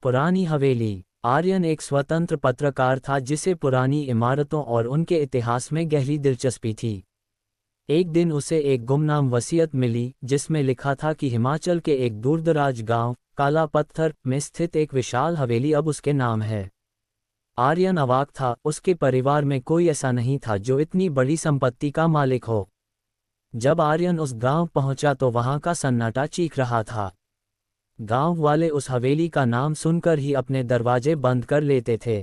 पुरानी हवेली। आर्यन एक स्वतंत्र पत्रकार था जिसे पुरानी इमारतों और उनके इतिहास में गहरी दिलचस्पी थी। एक दिन उसे एक गुमनाम वसीयत मिली जिसमें लिखा था कि हिमाचल के एक दूरदराज गांव काला पत्थर में स्थित एक विशाल हवेली अब उसके नाम है। आर्यन अवाक था, उसके परिवार में कोई ऐसा नहीं था जो इतनी बड़ी संपत्ति का मालिक हो। जब आर्यन उस गांव पहुंचा तो वहां का सन्नाटा चीख रहा था। गांव वाले उस हवेली का नाम सुनकर ही अपने दरवाजे बंद कर लेते थे।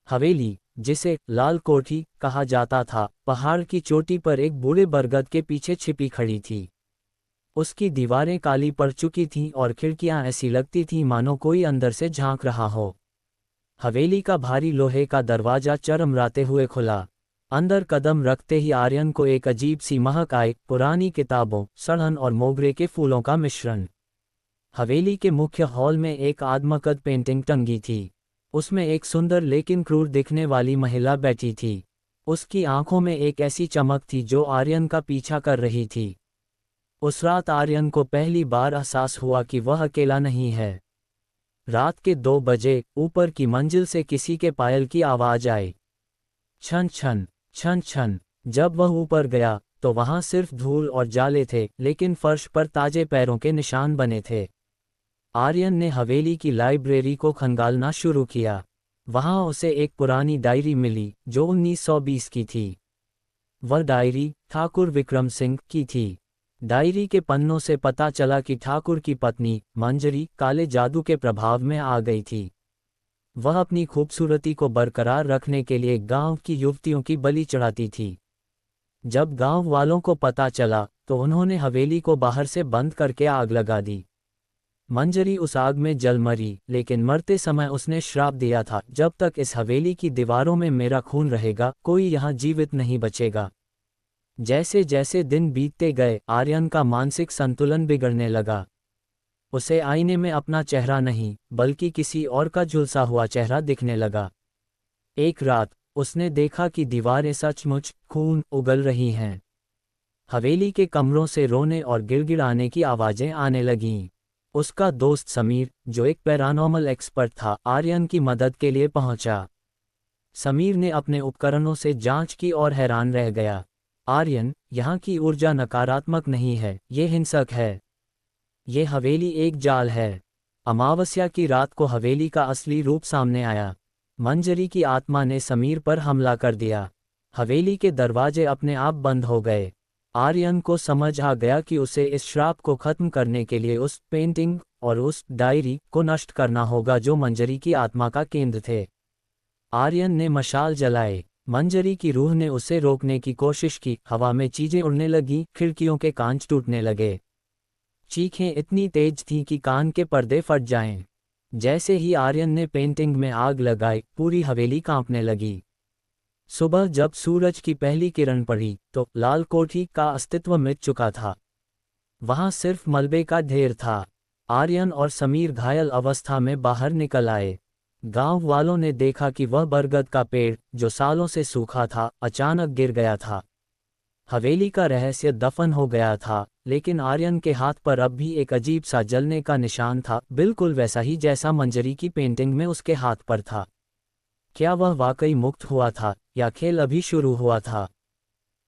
हवेली, जिसे लाल कोठी कहा जाता था, पहाड़ की चोटी पर एक बूढ़े बरगद के पीछे छिपी खड़ी थी। उसकी दीवारें काली पड़ चुकी थीं और खिड़कियां ऐसी लगती थीं मानो कोई अंदर से झांक रहा हो। हवेली का भारी लोहे का दरवाजा चरमराते हुए खुला। अंदर कदम रखते ही आर्यन को एक अजीब सी महक आई, पुरानी किताबों, सड़न और मोगरे के फूलों का मिश्रण। हवेली के मुख्य हॉल में एक आदमकद पेंटिंग टंगी थी। उसमें एक सुंदर लेकिन क्रूर दिखने वाली महिला बैठी थी। उसकी आंखों में एक ऐसी चमक थी जो आर्यन का पीछा कर रही थी। उस रात आर्यन को पहली बार एहसास हुआ कि वह अकेला नहीं है। रात के 2 बजे ऊपर की मंजिल से किसी के पायल की आवाज आई। छन छन छन छन। जब वह ऊपर गया तो वहां सिर्फ धूल और जाले थे, लेकिन फर्श पर ताजे पैरों के निशान बने थे। आर्यन ने हवेली की लाइब्रेरी को खंगालना शुरू किया। वहां उसे एक पुरानी डायरी मिली जो 1920 की थी। वह डायरी ठाकुर विक्रम सिंह की थी। डायरी के पन्नों से पता चला कि ठाकुर की पत्नी मंजरी काले जादू के प्रभाव में आ गई थी। वह अपनी खूबसूरती को बरकरार रखने के लिए गांव की युवतियों की बलि चढ़ाती थी। जब गांव वालों को पता चला तो उन्होंने हवेली को बाहर से बंद करके आग लगा दी। मंजरी उस आग में जल मरी, लेकिन मरते समय उसने श्राप दिया था, जब तक इस हवेली की दीवारों में मेरा खून रहेगा कोई यहाँ जीवित नहीं बचेगा। जैसे जैसे दिन बीतते गए आर्यन का मानसिक संतुलन बिगड़ने लगा। उसे आईने में अपना चेहरा नहीं बल्कि किसी और का झुलसा हुआ चेहरा दिखने लगा। एक रात उसने देखा कि दीवारें सचमुच खून उगल रही हैं। हवेली के कमरों से रोने और गिड़गिड़ाने की आवाजें आने लगीं। उसका दोस्त समीर, जो एक पैरानॉर्मल एक्सपर्ट था, आर्यन की मदद के लिए पहुंचा। समीर ने अपने उपकरणों से जांच की और हैरान रह गया। आर्यन, यहाँ की ऊर्जा नकारात्मक नहीं है, ये हिंसक है। ये हवेली एक जाल है। अमावस्या की रात को हवेली का असली रूप सामने आया। मंजरी की आत्मा ने समीर पर हमला कर दिया। हवेली के दरवाजे अपने आप बंद हो गए। आर्यन को समझ आ गया कि उसे इस श्राप को खत्म करने के लिए उस पेंटिंग और उस डायरी को नष्ट करना होगा जो मंजरी की आत्मा का केंद्र थे। आर्यन ने मशाल जलाए। मंजरी की रूह ने उसे रोकने की कोशिश की। हवा में चीजें उड़ने लगीं, खिड़कियों के कांच टूटने लगे। चीखें इतनी तेज थीं कि कान के पर्दे फट जाएं। जैसे ही आर्यन ने पेंटिंग में आग लगाई, पूरी हवेली कांपने लगी। सुबह जब सूरज की पहली किरण पड़ी तो लाल कोठी का अस्तित्व मिट चुका था। वहां सिर्फ मलबे का ढेर था। आर्यन और समीर घायल अवस्था में बाहर निकल आए। गांव वालों ने देखा कि वह बरगद का पेड़, जो सालों से सूखा था, अचानक गिर गया था। हवेली का रहस्य दफन हो गया था, लेकिन आर्यन के हाथ पर अब भी एक अजीब सा जलने का निशान था, बिल्कुल वैसा ही जैसा मंजरी की पेंटिंग में उसके हाथ पर था। क्या वह वाकई मुक्त हुआ था या खेल अभी शुरू हुआ था?